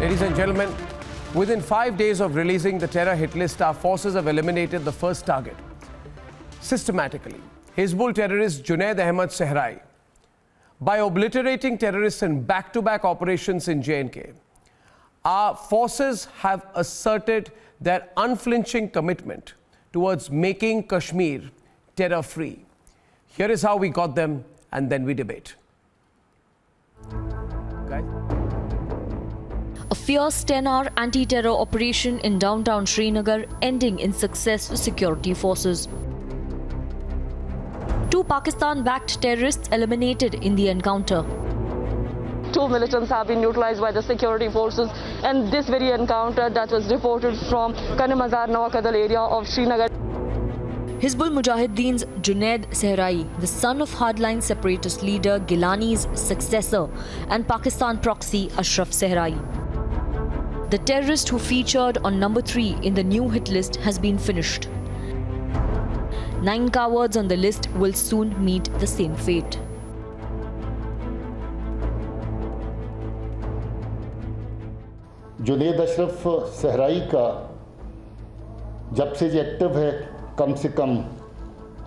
Ladies and gentlemen, within 5 days of releasing the terror hit list, our forces have eliminated the first target. Systematically, Hizbul terrorist Junaid Ahmed Sehrai. By obliterating terrorists in back-to-back operations in J&K, our forces have asserted their unflinching commitment towards making Kashmir terror-free. Here is how we got them, and then we debate. Guys? A fierce 10-hour anti-terror operation in downtown Srinagar ending in success for security forces. 2 Pakistan-backed terrorists eliminated in the encounter. 2 militants have been neutralized by the security forces, and this very encounter that was reported from Kanamazar Nawakadal area of Srinagar. Hizbul Mujahideen's Junaid Sehrai, the son of hardline separatist leader Gilani's successor, and Pakistan proxy Ashraf Sehrai. The terrorist who featured on number 3 in the new hit list has been finished. 9 cowards on the list will soon meet the same fate. Junaid Ashraf सहराई का जब से ये active है, कम से कम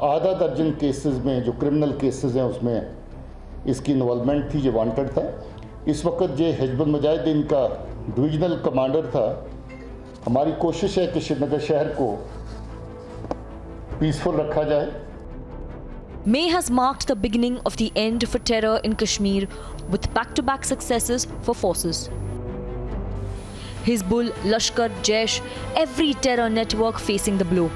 आधा दर्जन cases में जो क्रिमिनल केसेस हैं उसमें इसकी इन्वॉल्वमेंट थी, ये वांटेड था। इस वक्त ये हिजबुल मुजाहिदीन का डिविजनल कमांडर था। हमारी कोशिश है कि श्रीनगर शहर को पीसफुल रखा जाए। May has marked the beginning of the end for terror in Kashmir with back-to-back successes for forces. Hizbul, Lashkar, Jaish, every terror network facing the blow.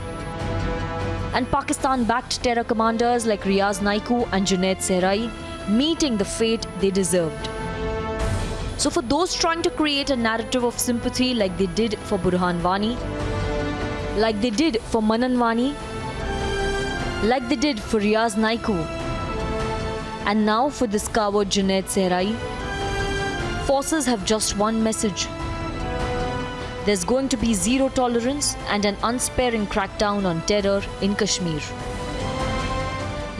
And Pakistan-backed terror commanders like Riaz Naiku and Junaid Sehrai meeting the fate they deserved. So for those trying to create a narrative of sympathy like they did for Burhan Wani, like they did for Manan Wani, like they did for Riaz Naiku, and now for this coward Junaid Sehrai, forces have just one message. There's going to be zero tolerance and an unsparing crackdown on terror in Kashmir.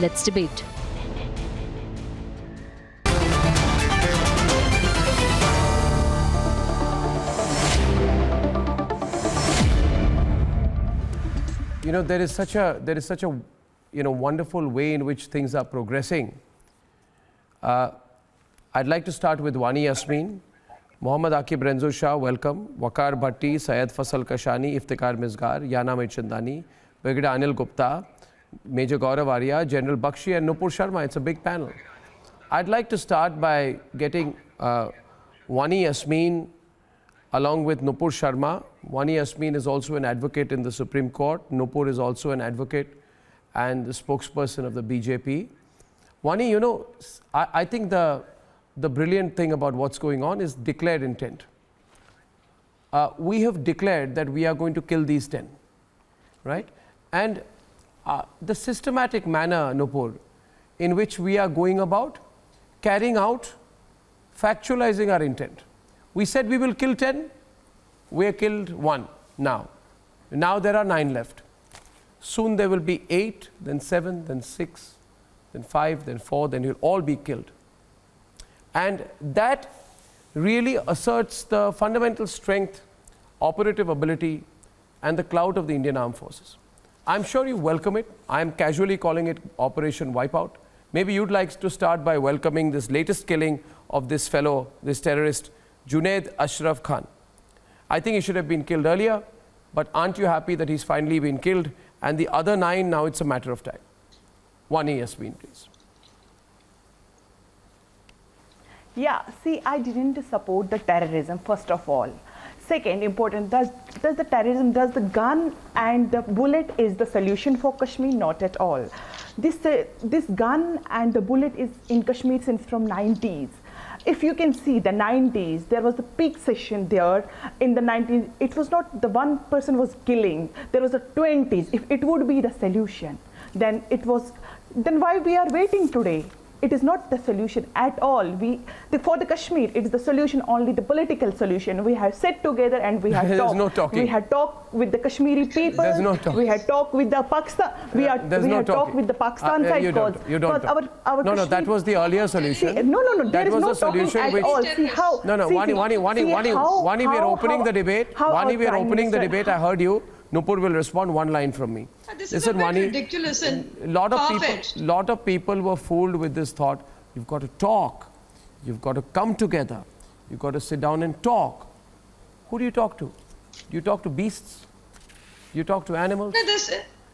Let's debate. You know, there is such a wonderful way in which things are progressing. I'd like to start with Wani Yasmin. Mohammad Aqib Renzo Shah, welcome. Waqar Bhatti, Syed Fasal Kashani, Iftikhar Mizgar, Yana Mirchandani, Brigadier Anil Gupta, Major Gaurav Arya, General Bakshi and Nupur Sharma. It's a big panel. I'd like to start by getting Wani Yasmin along with Nupur Sharma. Wani Yasmin is also an advocate in the Supreme Court. Nupur is also an advocate and the spokesperson of the BJP. Wani, you know, I think the brilliant thing about what's going on is declared intent. We have declared that we are going to kill these 10, right? And the systematic manner, Nupur, in which we are going about carrying out, factualizing our intent. We said we will kill 10, we have killed 1 now. Now there are 9 left. Soon there will be 8, then 7, then 6, then 5, then 4, then you'll all be killed. And that really asserts the fundamental strength, operative ability, and the clout of the Indian Armed Forces. I'm sure you welcome it. I'm casually calling it Operation Wipeout. Maybe you'd like to start by welcoming this latest killing of this fellow, this terrorist, Junaid Ashraf Khan. I think he should have been killed earlier, but aren't you happy that he's finally been killed? And the other 9, now it's a matter of time. Wani Yasmin, please. Yeah, see, I didn't support the terrorism, first of all. Second, important, does the gun and the bullet is the solution for Kashmir? Not at all. This gun and the bullet is in Kashmir since from 90s. If you can see the 90s, there was a peak session there in the 90s. It was not the one person was killing. There was a 20s. If it would be the solution, then why we are waiting today? It is not the solution at all. For the Kashmir, it is the solution, only the political solution. We have sat together and we have There's talked. no talking. We had talked with the Kashmiri people. There's no talking. We had talked with the Pakistan. We had talked talking. with the Pakistan side. You don't. Because Our no, Kashmir, that was the earlier solution. See, no. There That is was no a solution talking which. at all. See how. No, Wani, we are opening the debate. Wani, we are opening the debate. I heard you. Nupur will respond one line from me. This is a bit ridiculous and far-fetched. Lot of people were fooled with this thought. You've got to talk. You've got to come together. You've got to sit down and talk. Who do you talk to? Do you talk to beasts? Do you talk to animals? Do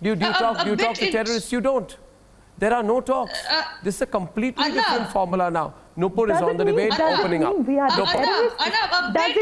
you talk to terrorists? You don't. There are no talks. This is a completely different formula now. Nupur is on the debate, opening up. We are A bit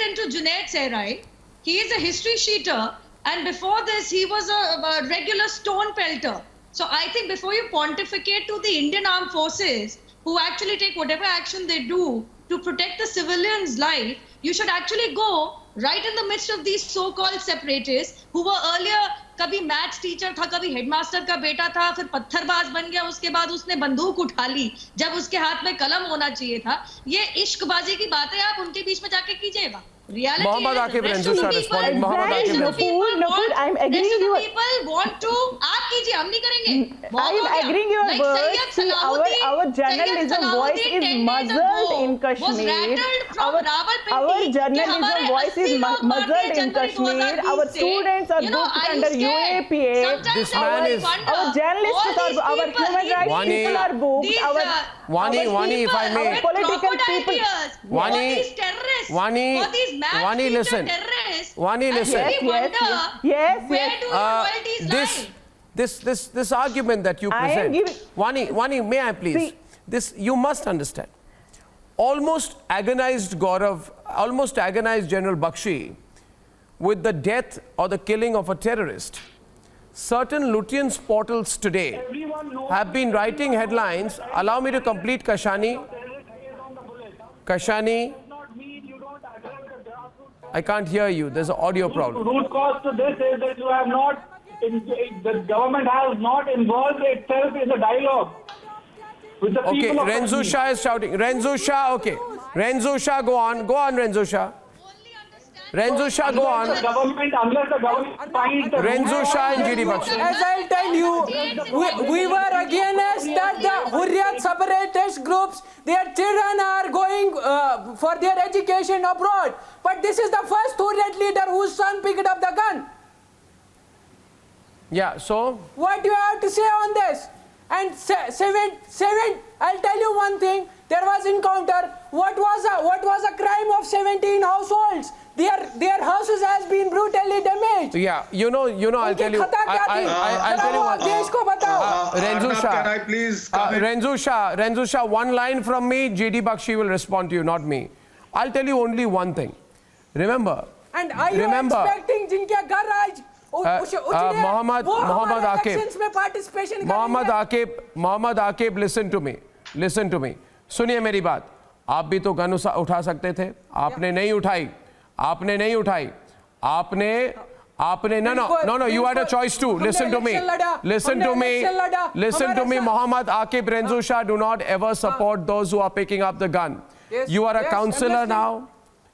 into Junaid Sehrai. He is a history sheeter, and before this, he was a regular stone pelter. So I think before you pontificate to the Indian Armed Forces, who actually take whatever action they do to protect the civilians' life, you should actually go right in the midst of these so-called separatists who were earlier कभी maths teacher था, कभी headmaster का बेटा था, फिर पत्थरबाज बन गया, उसके बाद उसने बंदूक उठा ली जब उसके हाथ में कलम होना चाहिए था. ये इश्कबाजी की बातें आप उनके बीच में जाके कीजिएगा. Mohammad Aqib Renzo Shah responding. Mohammad Aqib Nupur, I'm agreeing you. People want to. आप कीजिए, हम नहीं करेंगे. I am agreeing your words. See, our journalism voice is muzzled in Kashmir. Our journalism voice is muzzled in Kashmir. Our students are booked under UAPA. This man is. Our journalists are, our human rights people are booked. Wani, if I may. Our political people. Wani, listen. Wani, listen. Yes. This argument that you present. Wani, may I please? See, this you must understand. Almost agonized Gaurav, almost agonized General Bakshi with the death or the killing of a terrorist. Certain Lutyens portals today have been writing headlines. Allow me to complete, Kashani. Kashani. I can't hear you. There's an audio problem. Root cause to this is that you have not, the government has not involved itself in the dialogue with the Okay, people of Renzo Kashmir. Shah is shouting. Renzo Shah, okay. Renzo Shah, go on. Go on, Renzo Shah. Renzo Shah, go on. Unless the government finds the Renzo Shah and GD Bakshi. As I'll tell you, we were against that the Hurriyat separatist groups, their children are going for their education abroad. But this is the first Hurriyat leader whose son picked up the gun. Yeah, so? What do you have to say on this? And I'll tell you one thing. There was encounter. What was a crime of 17 households? Their houses has been brutally damaged. Yeah, you know, I'll tell you. I'll tell you one. Renzo Shah. Can I please come in? Renzo Shah, one line from me, GD Bakshi will respond to you, not me. I'll tell you only one thing. Remember. And are you expecting जिनके घर आज Mohammad Aqib. में participation Mohammad Aqib, listen to me. सुनिए मेरी बात. आप भी तो गन उठा सकते थे. आपने नहीं उठाई. आपने no, you had a choice too. Listen to me. Mohammad Aqib Renzo Shah, do not ever support those who are picking up the gun. You are a councillor now.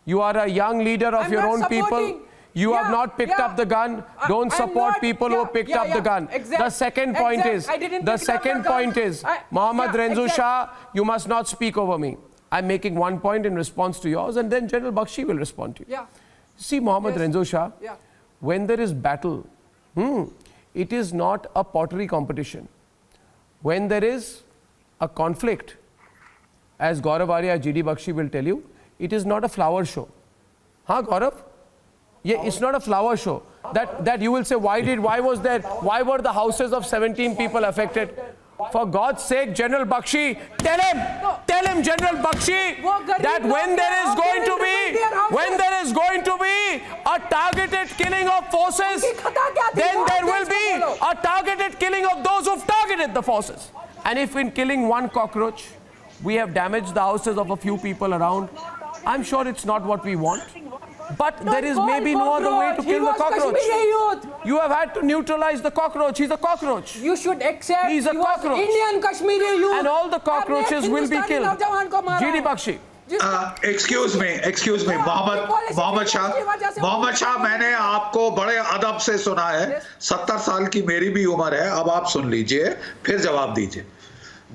You are a young leader of your own people. You have not picked up the gun. Don't support people who picked up the gun. The second point is, Mohammad Renzo Shah, you must not speak over me. I'm making one point in response to yours, and then General Bakshi will respond to you. See, Mohammad Renzo Shah, when there is battle, it is not a pottery competition. When there is a conflict, as Gaurav Arya, GD Bakshi will tell you, it is not a flower show. Huh, Gaurav? Yeah, it's not a flower show. That you will say, why were the houses of 17 people affected? For God's sake, General Bakshi, tell him, General Bakshi, that when there is going to be a targeted killing of forces, then there will be a targeted killing of those who've targeted the forces. And if in killing one cockroach, we have damaged the houses of a few people around, I'm sure it's not what we want. But there is maybe no other way to kill the cockroach. Kashmiri youth. You have had to neutralize the cockroach. He's a cockroach. You should accept He's a he was cockroach. Indian Kashmiri youth. And all the cockroaches will be killed. GD Bakshi. Excuse me Mohammad Shah, मैंने आपको बड़े अदब से सुना है। 70 साल की मेरी भी उम्र है। अब आप सुन लीजिए, फिर जवाब दीजिए।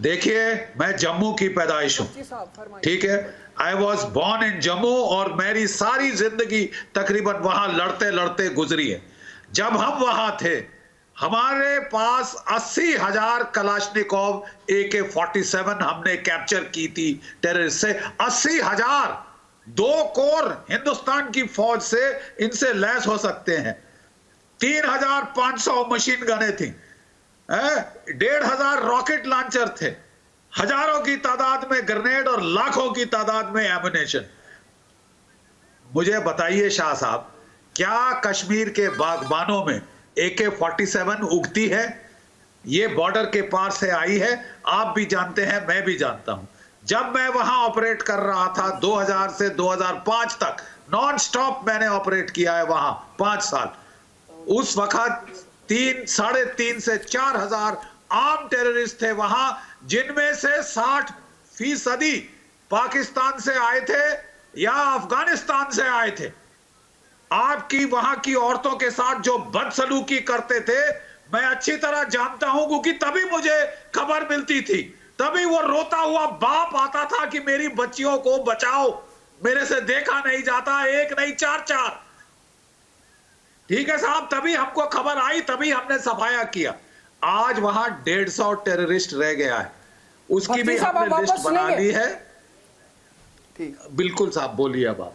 देखिए, मैं जम्मू की पैदाइश हूँ, ठीक है। I was born in Jammu और मेरी सारी जिंदगी तकरीबन वहां लड़ते लड़ते गुजरी है। जब हम वहां थे, हमारे पास 80,000 कलाशनिकोव AK-47 हमने कैप्चर की थी टेररिस्ट से। 80,000, 2 कोर हिंदुस्तान की फौज से इनसे लैस हो सकते हैं। 3,500 मशीन गने थी, 1,500 रॉकेट लॉन्चर थे, हजारों की तादाद में ग्रेनेड और लाखों की तादाद में एमुनेशन। मुझे बताइए शाह साहब, क्या कश्मीर के बागबानों में AK-47 उगती है? ये बॉर्डर के पार से आई है, आप भी जानते हैं, मैं भी जानता हूं। जब मैं वहां ऑपरेट कर रहा था 2000 से 2005 तक नॉन स्टॉप मैंने ऑपरेट किया है वहां 5 साल। उस वक्त 3,500 से 4,000 आर्म टेररिस्ट थे वहां, जिनमें से 60% पाकिस्तान से आए थे या अफगानिस्तान से आए थे। आपकी वहां की औरतों के साथ जो बदसलूकी करते थे, मैं अच्छी तरह जानता हूं, क्योंकि तभी मुझे खबर मिलती थी। तभी वो रोता हुआ बाप आता था कि मेरी बच्चियों को बचाओ, मेरे से देखा नहीं जाता, 1 नहीं 4-4। ठीक है साहब, तभी हमको खबर आई, तभी हमने सफाया किया। आज वहां 150 टेररिस्ट रह गया है, उसकी भी हमने लिस्ट बना ली है। बिल्कुल साहब, बोलिए अब आप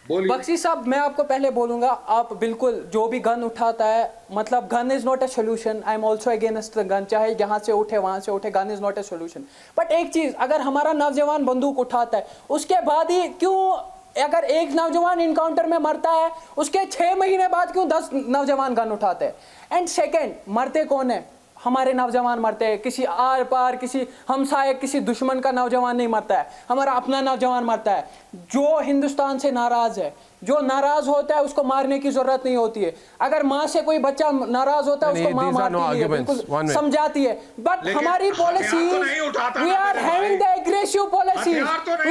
बोलिए। बख्शी साहब, मैं आपको पहले बोलूंगा, आप बिल्कुल जो भी गन उठाता है, मतलब gun is not a solution. I am also against the gun, चाहे यहाँ से उठे वहां से उठे, gun is not a solution. But एक चीज, अगर हमारा नौजवान बंदूक उठाता है, उसके बाद ही क्यों, अगर एक नौजवान इनकाउंटर में मरता है, उसके 6 महीने बाद क्यों 10 नौजवान गन उठाते हैं? एंड सेकेंड, मरते कौन है? हमारे नौजवान मरते हैं, किसी आर पार, किसी हमसाये, किसी दुश्मन का नौजवान नहीं मरता है, हमारा अपना नौजवान मरता है। जो हिंदुस्तान से नाराज है, जो नाराज होता है, उसको मारने की जरूरत नहीं होती है। अगर माँ से कोई बच्चा नाराज होता है, उसको माँ मारती है, बिल्कुल समझाती है। बट हमारी policy, we are having the aggressive policy, we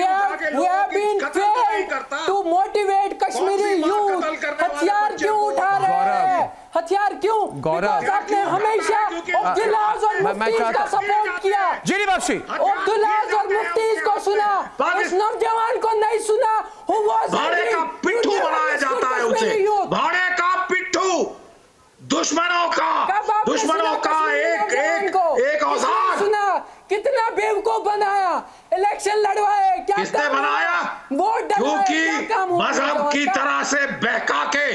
have been failed to motivate Kashmiri youth. हथियार क्यों उठा रहे हैं? हथियार क्यों? बिकॉज़ आपने हमेशा अब्दुल्लाह और मुफ्तीज का सपोर्ट किया। जीडी बख्शी, अब्दुल्लाह और मुफ्तीज को सुना, उस नौजवान को नहीं सुना। भाड़े का पिट्ठू बनाया जाता है उसे, भाड़े का पिट्ठू, दुश्मनों का एक औजार। सुना, कितना बेवकूफ बनाया, इलेक्शन लड़वाए, क्या किसने बनाया? वोट क्योंकि मजहब की तरह से बहका के,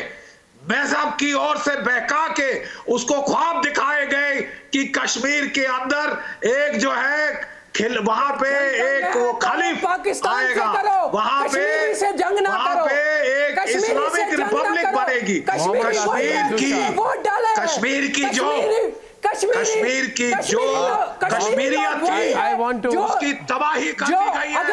मजहब की ओर से बहका के उसको ख्वाब दिखाए गए कि कश्मीर के अंदर एक जो है वहां पे एक वो खलीफ आएगा, वहां पे एक इस्लामिक रिपब्लिक बनेगी। कश्मीर की जो कश्मीरियत थी, उसकी तबाही कर दी गई है।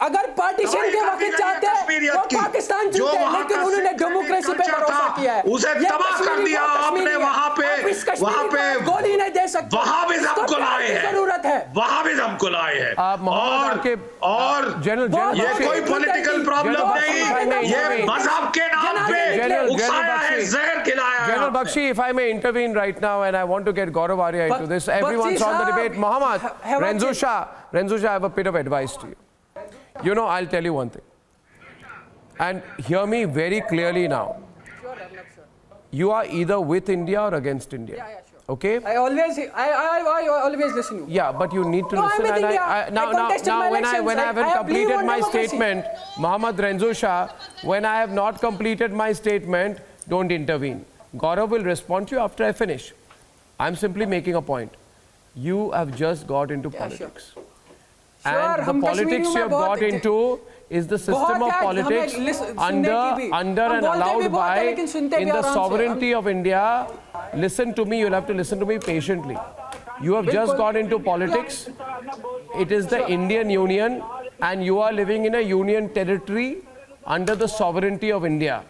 अगर पार्टीशन के वक्त चाहते हैं वो पाकिस्तान जीते, लेकिन उन्होंने डेमोक्रेसी पे भरोसा किया है, उसे तबाह कर दिया आपने। वहां पे गोली नहीं दे सकते, वहां भी हमको लाए हैं, जरूरत है, वहां भी हमको लाए हैं। और जनरल, ये कोई पॉलिटिकल प्रॉब्लम नहीं, ये मजहब के नाम पे उकसाया है, जहर खिलाया है। General Bakshi, if I may intervene right now, and I want to get Gaurav Arya into this. Everyone's on the debate. Mohammad, Renzo Shah, I have a bit of advice to you. You know, I'll tell you one thing. And hear me very clearly now. You are either with India or against India. Yeah, sure. Okay? I always listen to you. Yeah, but you need to No, listen. I'm with India. Now, when I haven't completed my democracy. statement, Mohammad Renzo Shah, when I have not completed my statement, don't intervene. Gaurav will respond to you after I finish. I'm simply making a point. You have just got into politics. Sure. And the politics you have got into is the system of politics under and allowed by in the sovereignty of India. Listen to me, you'll have to listen to me patiently. You have just got into politics. It is the Indian Union and you are living in a union territory under the sovereignty of India.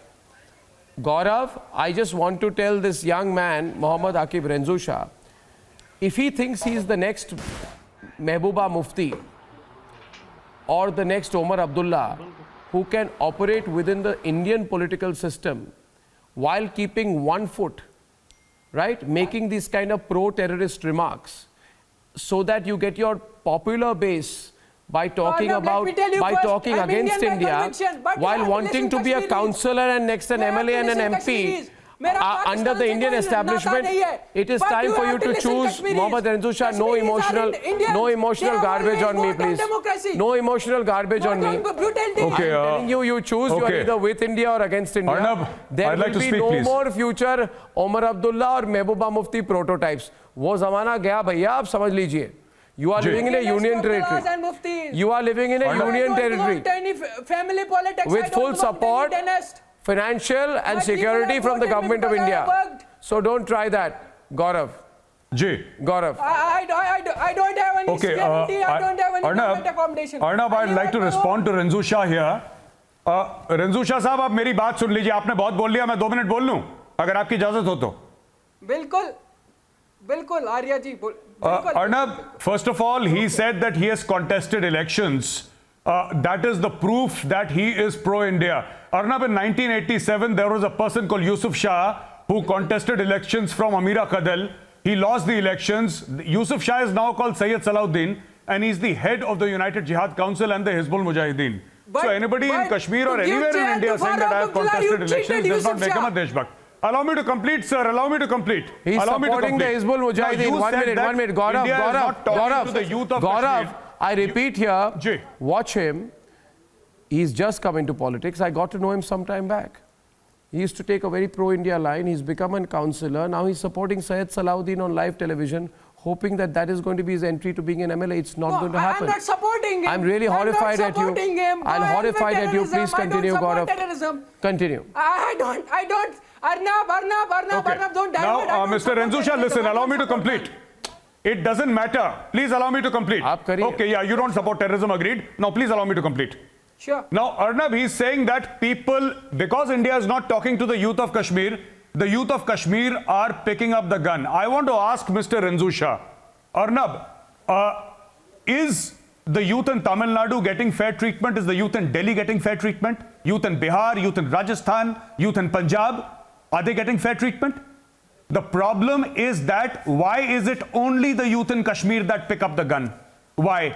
Gaurav, I just want to tell this young man, Mohammad Aqib Renzo Shah, if he thinks he is the next Mehbooba Mufti or the next Omar Abdullah who can operate within the Indian political system while keeping one foot, right, making these kind of pro-terrorist remarks so that you get your popular base by talking against India while wanting to be a councillor and next an MLA and an MP under the Indian establishment. It is time for you to choose Mohammad Renzo Shah. No emotional garbage on me, please. No emotional garbage on me. Okay, I'm telling you, you choose. You are either with India or against India. Arnab, there I'd will like to be speak, no please. more future Omar Abdullah or Mehbooba Mufti prototypes. वो ज़माना गया भैया, आप समझ लीजिए. You are living in a union territory. You are living in a union territory with full support, financial and security from the government of India. So don't try that, Gaurav. Ji. Gaurav. I don't have any security. I don't have any government accommodation. Arnab, I'd like to respond to Renzo Shah here. Renzo Shah साहब, आप मेरी बात सुन लीजिए. आपने बहुत बोल लिया, मैं 2 मिनट बोल लूं, अगर आपकी इजाजत हो तो. बिल्कुल, बिल्कुल, Arya ji. Arnab, first of all, he said that he has contested elections. That is the proof that he is pro-India. Arnab, in 1987, there was a person called Yusuf Shah who contested elections from Amira Kadal. He lost the elections. Yusuf Shah is now called Sayyid Salahuddin, and he's the head of the United Jihad Council and the Hizbul Mujahideen. So anybody in Kashmir or anywhere in India saying that I have contested elections does not make him a Deshbhakt. Allow me to complete, sir. Allow me to complete. He's supporting the Hizbul Mujahideen. One minute. Gaurav, I repeat here, watch him. He's just come into politics. I got to know him some time back. He used to take a very pro-India line. He's become a councillor. Now he's supporting Syed Salahuddin on live television, hoping that that is going to be his entry to being an MLA. It's not going to happen. I'm not supporting him. I'm really horrified at you. I'm horrified at you. Please continue, Gaurav. Continue. I don't. Arnab, don't divert. Now, Mr. Renzo Shah, listen, allow me to complete. It doesn't matter. Please allow me to complete. Okay, yeah, you don't support terrorism, agreed. Now, please allow me to complete. Sure. Now, Arnab, he's saying that people, because India is not talking to the youth of Kashmir, the youth of Kashmir are picking up the gun. I want to ask Mr. Renzo Shah, Arnab, is the youth in Tamil Nadu getting fair treatment? Is the youth in Delhi getting fair treatment? Youth in Bihar, youth in Rajasthan, youth in Punjab, are they getting fair treatment? The problem is that why is it only the youth in Kashmir that pick up the gun? Why?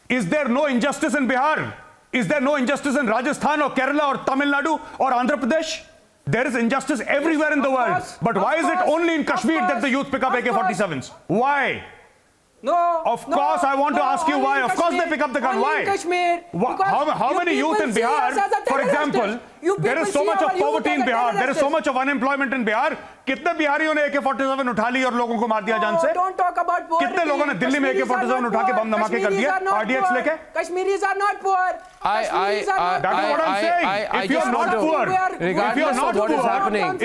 Is there no injustice in Bihar? Is there no injustice in Rajasthan or Kerala or Tamil Nadu or Andhra Pradesh? There is injustice everywhere in the world. But why is it only in Kashmir that the youth pick up AK-47s? Why? No. Of course, I want to ask you why. Of course they pick up the gun. Why? How many youth in Bihar, for example, there is so much of poverty in Bihar, there is so much of unemployment in Bihar. कितने बिहारियों ने AK-47 उठा ली और लोगों को मार दिया जान से? Don't talk about poor. कितने लोगों ने दिल्ली में AK-47 उठा के बम धमाके कर दिए? RDX लेके? Kashmiris are not poor. That is what I'm saying. If you're not poor, regardless of what is happening,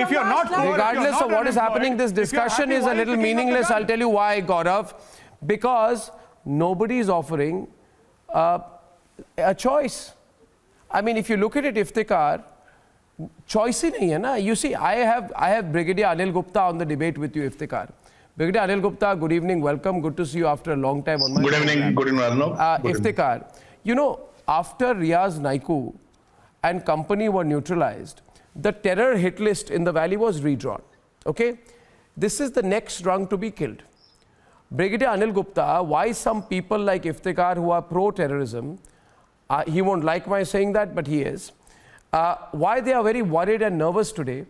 regardless of what is happening, this discussion is a little meaningless. I'll tell you why, Gaurav. Because nobody is offering a choice. I mean, if you look at it, Iftikhar, choice ही नहीं है ना. You see, I have Brigadier Anil Gupta on the debate with you, Iftikhar. Brigadier Anil Gupta, good evening, welcome. Good to see you after a long time on my program. Good evening, Arnab. Iftikhar, you know, after Riaz Naiku and company were neutralized, the terror hit list in the valley was redrawn. Okay? This is the next rung to be killed. Brigadier Anil Gupta, why some people like Iftikhar who are pro-terrorism, he won't like my saying that, but he is, why they are very worried and nervous today?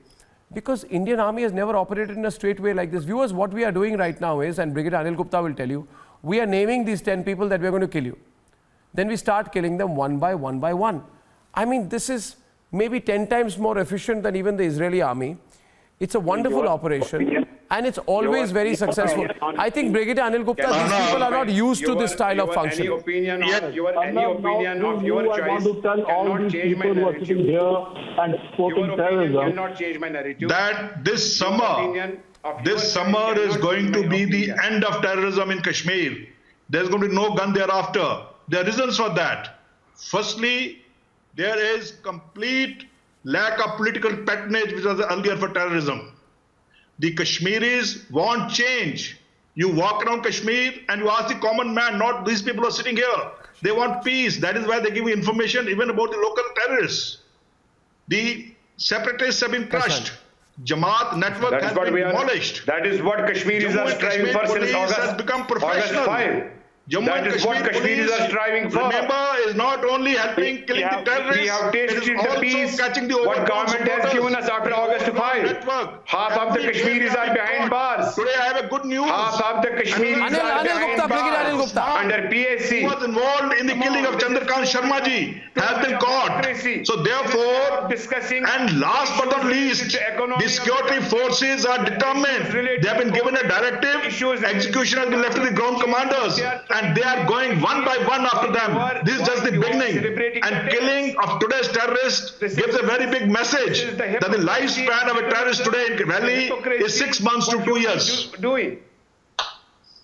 Because Indian Army has never operated in a straight way like this. Viewers, what we are doing right now is, and Brigadier Anil Gupta will tell you, we are naming these 10 people that we are going to kill you. Then we start killing them one by one. I mean, this is maybe 10 times more efficient than even the Israeli army. It's a wonderful operation. And it's always very successful. I think Brigadier Anil Gupta, these people are not used to this style of function. Any opinion of your choice cannot change my narrative. And supporting terrorism. Cannot change my narrative. That this summer is going to be the end of terrorism in Kashmir. There's going to be no gun thereafter. There are reasons for that. Firstly, there is complete lack of political patronage which was earlier for terrorism. The Kashmiris want change. You walk around Kashmir and you ask the common man, not these people who are sitting here. They want peace. That is why they give you information even about the local terrorists. The separatists have been crushed. Jamaat network has been demolished. That is what Kashmiris are striving for since August. Has become professional. August 5. That is what Kashmiris are striving for. Remember, is not only helping killing the terrorists. We have tasted the peace. Catching the what government has given us after August 5. Half of the Kashmiris are behind bars. Today I have a good news. Half of the Kashmiris are behind bars. Under PAC. Who was involved in the killing of Chandrakant Sharma ji has been caught. So therefore, and last but not least, the security forces are determined. They have been given a directive. Execution has been left to the ground commanders. And they are going one by one after them. This is just the beginning. And killing of today's terrorists gives a very big message that the lifespan of a terrorist today in Delhi is 6 months to 2 years.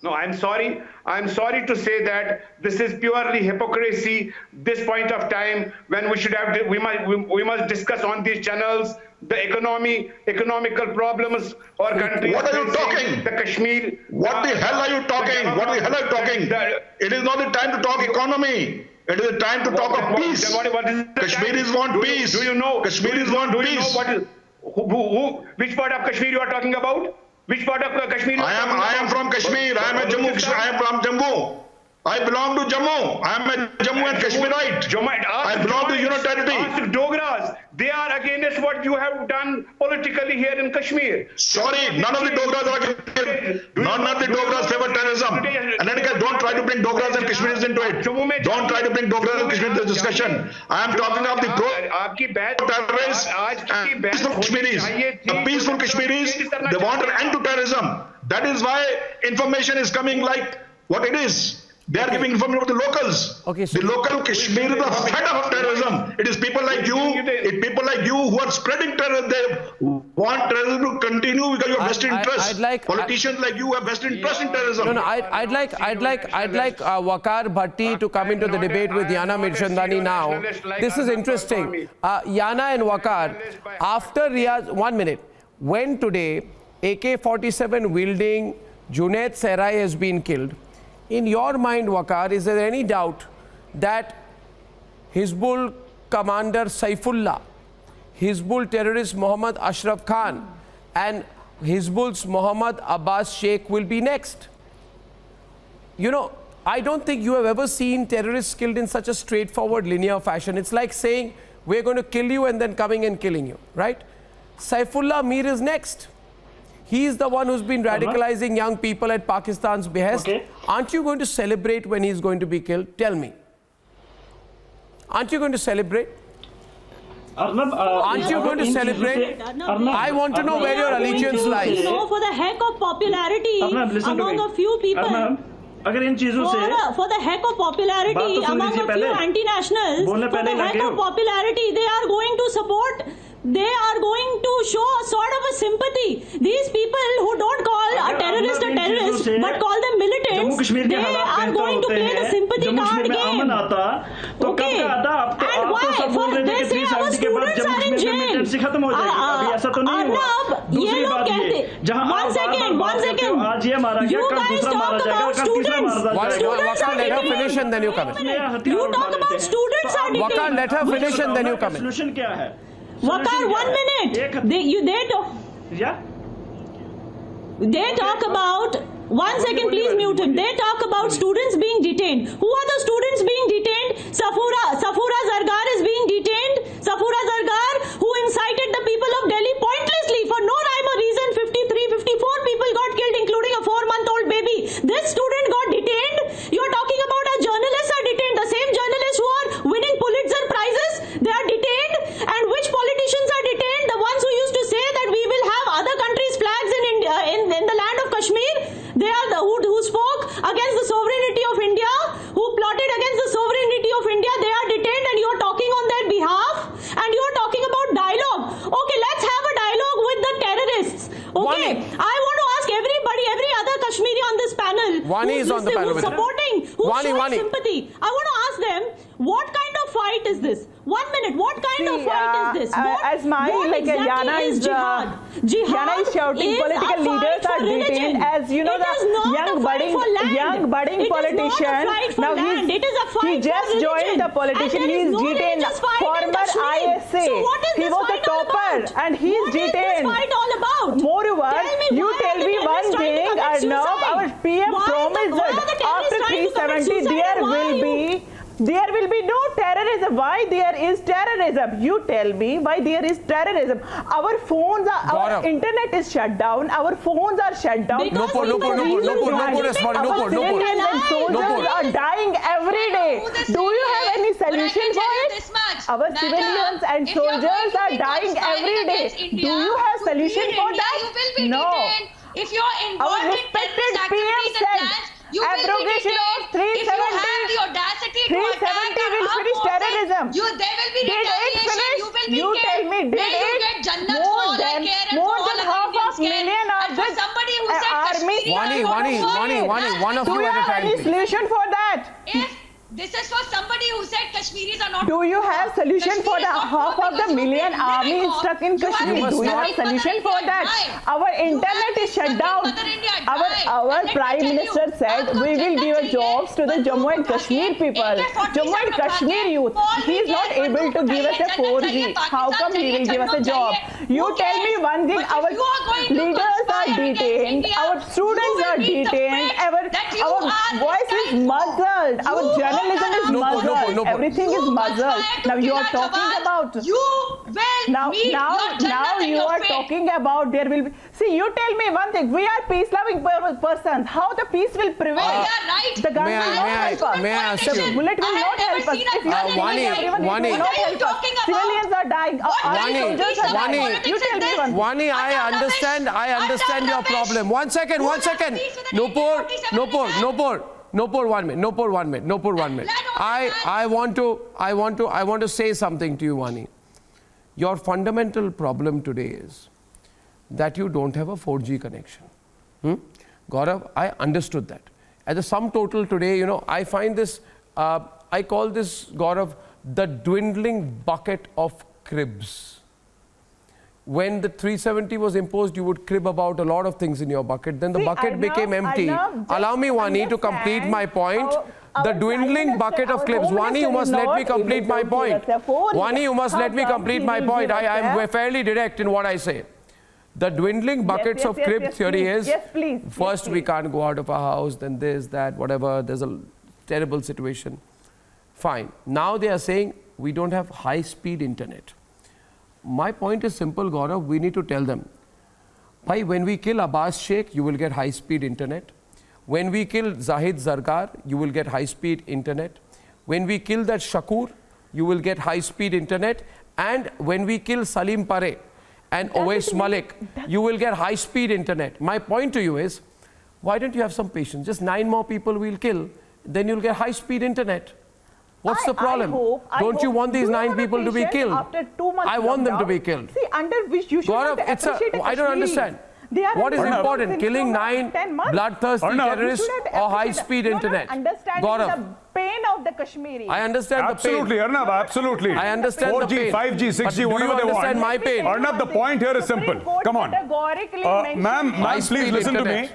No, I'm sorry. I'm sorry to say that this is purely hypocrisy. This point of time when we should have, we must discuss on these channels the economical problems or countries. What are you talking? The Kashmir. What the hell are you talking? What the hell are you talking? It is not the time to talk economy. It is the time to talk of peace. Kashmiris want peace. Do you know? Kashmiris want peace. You know which part of Kashmir you are talking about? Which part of Kashmir? I am from Kashmir. I am from Jammu. I belong to Jammu. I am a Jammu and Kashmirite. I belong to Union Territory. Ask Dogras. They are against what you have done politically here in Kashmir. Sorry, none of the Dogras are. None of the Dogras favor terrorism. And then again, don't try to bring Dogras and Kashmiris into it. Don't try to bring Dogras and Kashmiris into the discussion. I am talking of the pro-terrorists and peaceful Kashmiris. The peaceful Kashmiris, they want an end to terrorism. That is why information is coming like what it is. They are giving information about the locals. Okay, so the local Kashmiris are fed up of terrorism. It is people like you, who are spreading terror. They want terrorism to continue because you have vested interest. Politicians like you have vested interest in terrorism. No, I'd like Waqar Bhatti to come into the debate with Yana Mirchandani now. This is interesting. Yana and Waqar, after Riyaz, 1 minute, when today AK-47 wielding Junaid Serai has been killed, in your mind, Waqar, is there any doubt that Hizbul commander Saifullah, Hizbul terrorist Muhammad Ashraf Khan and Hizbul's Muhammad Abbas Sheikh will be next? You know, I don't think you have ever seen terrorists killed in such a straightforward linear fashion. It's like saying, we're going to kill you and then coming and killing you, right? Saifullah Mir is next. He is the one who's been radicalizing young people at Pakistan's behest. Okay. Aren't you going to celebrate when he's going to be killed? Tell me. Aren't you going to celebrate? Aren't you going to celebrate? I want to know where your allegiance lies. No, for the heck of popularity among a few people. अगर इन चीजों से for the heck of popularity among a few anti-nationals, for the heck of popularity, they are going to support. They are going to show a sort of a sympathy. These people who don't call a terrorist but call them militants, they are going to play the sympathy card game. Okay. And why? For they say our students are in jail. Arnab, ये लोग कहते. One second. You guys talk about students. Waqar, let her finish and then you come in. You talk about students are detained. Waqar, let her finish and then you come in. Solution क्या है? Waqar, 1 minute. They talk about. 1 second, please mute him. They talk about students being detained. Who are the students being detained? Safura Zargar is being detained. Safura Zargar, who incited the people of Delhi pointlessly for no rhyme or reason. 54 people got killed, including a 4-month-old baby. This student got detained. You are talking about our journalists are detained. The same journalists who are winning Pulitzer prizes, they are detained. And which politicians are detained? The ones who used to say that we will have other countries' flags in India, in the land of Kashmir. They are the who spoke against the sovereignty of India, who plotted against the sovereignty of India. They are detained and you are talking on their behalf and you are talking about dialogue. Okay, let's have a dialogue with the terrorists. Okay, I want to ask everybody, every other Kashmiri on this panel who's supporting, who's showing sympathy. I want to ask them, what kind of fight is this? 1 minute. What kind of fight is this? As my what like exactly Yana is is jihad? Jihad Yana is shouting is political a fight leaders for are detained religion. as you know It is not the a fight for land. young budding It is not a politician. fight for Now land. It is a fight he just for joined religion. the politician. And He there is is no detained. religious fight in Former Kashmir. ISA. So what is He this was a fight all topper about? and he is What is detained. this fight all about? Moreover, Tell me, you why tell are the me one terrorists trying to thing, commit Arnab, suicide? our PM Why promised are that the terrorists after trying to commit 370 suicide? there Why will are you- be no terrorism. Why there is terrorism? You tell me why there is terrorism. Our phones are, our Gaurav. internet is shut down. Our phones are shut down. Because Nupur, people Nupur, are Nupur, using Nupur, it. Nupur, respond, Our Nupur, Nupur. civilians and soldiers Nupur. are dying every day. Do you have any solution for it? This much. Our Madam, civilians and if you're going soldiers to are be dying conspiring every day. against India, Do you have to solution lead for India, that? You will be No. detained. If you're Our involved in respected terrorist PM activities and said plans, you will be abrogation detained. of 370. If you have the audacity to attack 370 our will armed finish forces, terrorism. there will be Did it retaliation. finish? You will be You tell killed. me, did May you it? get Jannat for all I care and for More all than other half Indians of care. million are And for just somebody who said army. Kashmiri Wani, are Wani, not Wani, for Wani, it. one of Do you you at a have time, any please. solution for that? If this is for somebody who said Kashmiris are not Do you have solution for the half of the million army stuck in Kashmir? must Do you not- have solution for that? Our internet is shut down. Our Prime Minister said we will give jobs to the Jammu and Kashmir people, Jammu and Kashmir youth. He is not able to give us a 4G. How come he will give us a job? You tell me one thing. Our leaders are detained. Our students are detained. Our voice is muzzled. Our journalism is No, muzzled. Everything is muzzled. Now you are talking about. You will Now meet your Jannat and you your are fate. talking about there will be. See, you tell me one thing. We are peace-loving persons. How the peace will prevail? yeah, right. The gun May I- will not may I- help us. may I ask The you? bullet will I have not never help us. seen a If you gun are Wani, killing everyone, it Wani. will not What are you help us. talking about? Civilians are dying. Our Wani, soldiers are Wani. dying. You tell me one thing. Wani, I understand your problem. One second. Nupur, 1 minute. I want to say something to you, Wani. Your fundamental problem today is that you don't have a 4G connection. Gaurav, I understood that. As a sum total today, I find this, I call this, Gaurav, the dwindling bucket of cribs. When the 370 was imposed, you would crib about a lot of things in your bucket. Then the bucket became empty. Allow me, Wani, to complete my point. The dwindling bucket of clips. Wani, you must let me complete my point. Wani, you must let me complete my point. I am fairly direct in what I say. The dwindling buckets of crib theory is, first we can't go out of our house, then this, that, whatever, there's a terrible situation. Fine. Now they are saying we don't have high-speed internet. My point is simple, Gaurav. We need to tell them, bhai, when we kill Abbas Sheikh, you will get high-speed internet. When we kill Zahid Zargar, you will get high-speed internet. When we kill that Shakur, you will get high-speed internet. And when we kill Salim Pare and Owais Malik, you will get high-speed internet. My point to you is, why don't you have some patience? Just 9 more people we'll kill, then you'll get high-speed internet. What's the problem? Don't you want these 9 people to be killed? After 2 months I want them to be killed. See, under which you should Gaurav, not appreciate a I don't understand. What is important? Killing 9 bloodthirsty terrorists or high-speed internet? Gaurav, pain of the Kashmiri. I understand absolutely, the pain. Arnab, absolutely. I understand 4G, the pain. 5G, 6G, But whatever do you they want. understand my pain? Arnab, the point here is simple. Come on. Ma'am, please listen to me.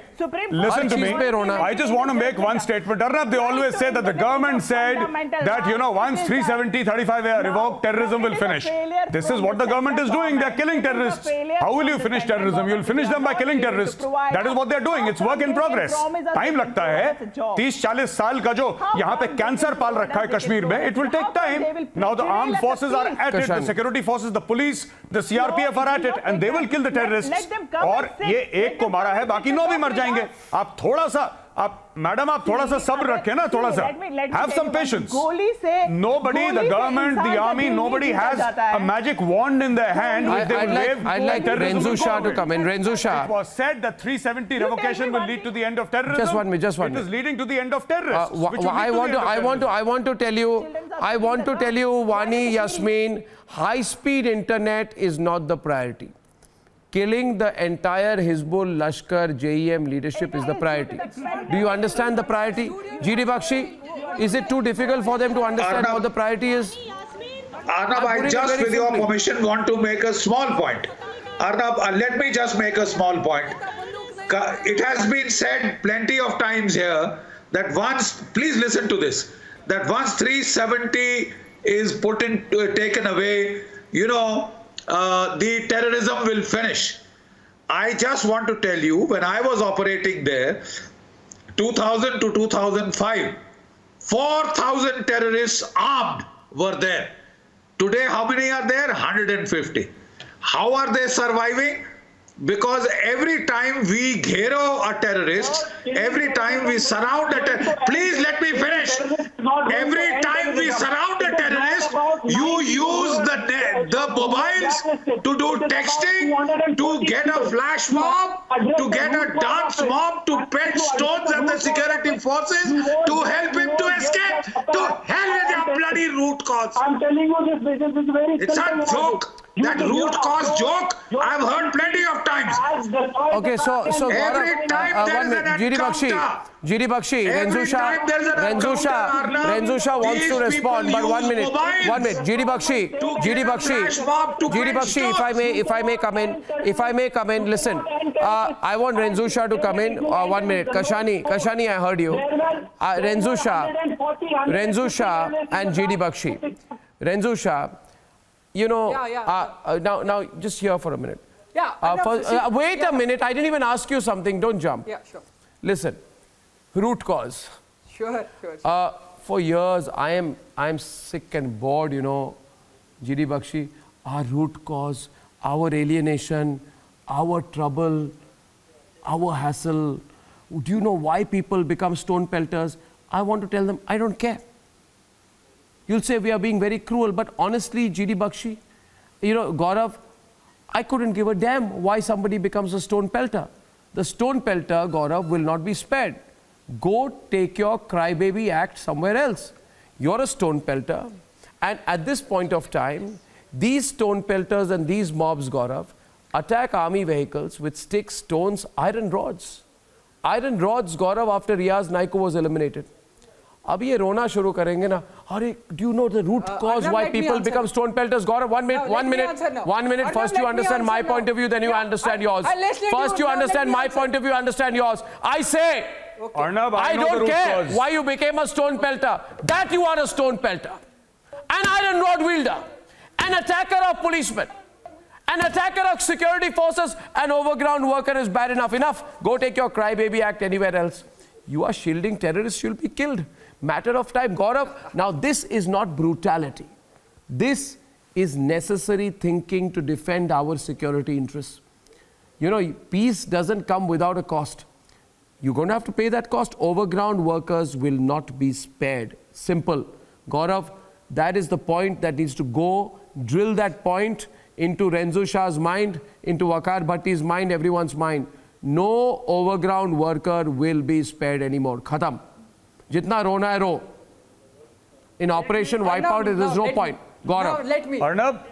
Listen to me. I just want to make one statement. Arnab, they always say that the government said that, once 370, 35 are revoked, terrorism will finish. This is what the government is doing. They're killing terrorists. How will you finish terrorism? You'll finish them by killing terrorists. That is what they're doing. It's work in progress. Time लगता है 30-40 साल का जो यहाँ पे cancer पाल रखा है कश्मीर में. It will take time. Now the armed forces are at it. The security forces, the police, the CRPF are at it, and they will kill the terrorists. और ये एक को मारा है, बाकी 9 भी मर जाएंगे. आप थोड़ा सा मैडम आप थोड़ा सा सब्र रखें ना थोड़ा सा. Have some patience. Nobody, the government, the army, nobody has a magic wand in their hand which they will wave. I'd like Renzu Shah to come in. Renzu Shah. It was said that 370 revocation will lead to the end of terrorism. Just 1 minute. It is leading to the end of terrorists. I want to tell you, Wani, Yasmin, high-speed internet is not the priority. Killing the entire Hizbul, Lashkar, JEM leadership is the priority. Do you understand the priority? GD Bakshi? Is it too difficult for them to understand what the priority is? Arnab, I just, with your permission, want to make a small point. Arnab, let me just make a small point. It has been said plenty of times here that once, please listen to this, that once 370 is taken away, you know, the terrorism will finish. I just want to tell you, when I was operating there, 2000 to 2005, 4,000 terrorists armed were there. Today, how many are there? 150. How are they surviving? Because every time we ghero a terrorist, every time we surround a terrorist, please let me finish. Every time we surround a terrorist, you use the mobiles to do texting, to get a flash mob, to get a dance mob, to pet stones at the security forces, to help him to escape. To hell with your bloody root cause. I'm telling you this is very It's a joke. That root cause joke, I've heard plenty of times. Okay, so every time there is an GD Bakshi, Renzu Shah wants to respond, but 1 minute, GD Bakshi, if I may come in, listen, I want Renzu Shah to come in, 1 minute, Kashani, I heard you, Renzu Shah and GD Bakshi, Renzu Shah, you know, now just here for a minute. Wait a minute, I didn't even ask you something, don't jump. Yeah, sure. Listen, root cause. Sure. For years, I am sick and bored, you know, GD Bakshi, our root cause, our alienation, our trouble, our hassle. Do you know why people become stone pelters? I want to tell them, I don't care. You'll say we are being very cruel, but honestly, GD Bakshi, you know, Gaurav, I couldn't give a damn why somebody becomes a stone pelter. The stone pelter, Gaurav, will not be spared. Go take your crybaby act somewhere else. You're a stone pelter. And at this point of time, these stone pelters and these mobs, Gaurav, attack army vehicles with sticks, stones, iron rods. Iron rods, Gaurav, after Riaz Naiko was eliminated. अब ये रोना शुरू करेंगे ना, अरे do you know the root cause why people become stone pelters? Gaurav, 1 minute, 1 minute. First you understand my point of view, then you understand yours. First you understand my point of view, understand yours. I say, Arnab, I don't care why you became a stone pelter. That you are a stone pelter, an iron rod wielder, an attacker of policemen, an attacker of security forces, an overground worker is bad enough. Enough. Go take your crybaby act anywhere else. You are shielding terrorists, you'll be killed. Matter of time, Gaurav. Now this is not brutality. This is necessary thinking to defend our security interests. You know, peace doesn't come without a cost. You're going to have to pay that cost. Overground workers will not be spared. Simple. Gaurav, that is the point that needs to go. Drill that point into Renzu Shah's mind, into Waqar Bhatti's mind, everyone's mind. No overground worker will be spared anymore. Khatam. Jitna rona hai ro. In Operation Wipeout, there is no point. Gaurav. Arnab?